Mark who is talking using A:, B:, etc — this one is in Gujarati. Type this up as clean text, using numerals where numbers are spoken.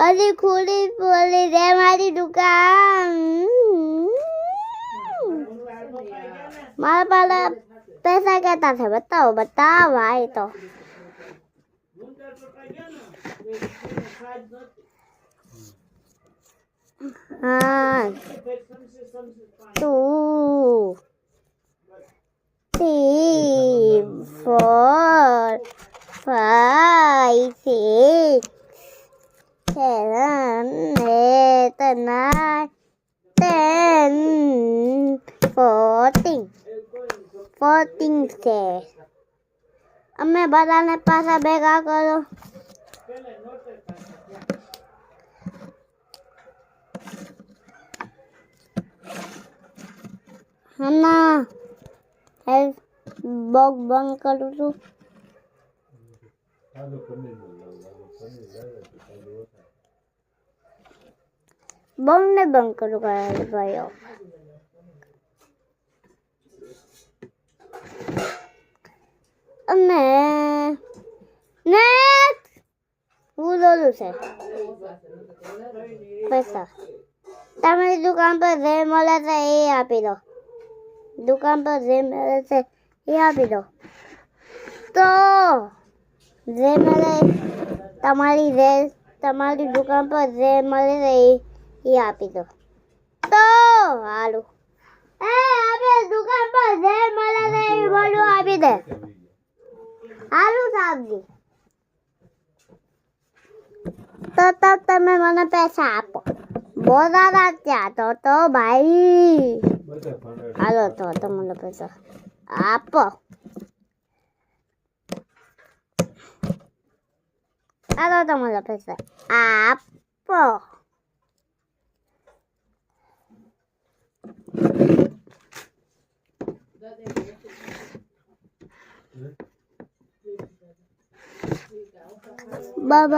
A: अरे खुली बोली रे मारी दुकान मारा पाला पैसा कहता था बताओ बताओ भाई तो हाँ 2 3 4 5 6 7 8 9 10 14 છે અમે બધાને પાછા ભેગા કરો હમણાં બોક્સ બંધ કરું છું બંને બંધ કરું ભાઈઓ અને નેક્સ્ટ બોલું છે પૈસા તમારી દુકાન પર જે મળે છે એ આપી દો દુકાન પર જે મળે છે એ આપી દો તો જે મળે તમારી દુકાન પર જે મળે છે એ આપી દો તો હાલું આપણે દુકાન પર જે મળે છે એ બધું આપી દે હાલું સાહેબજી તો તમે મને પૈસા આપો બહુ સારા ત્યાં તો ભાઈ હાલો તો મને પૈસા આપો હાલો તો મને પૈસા આપો બાબા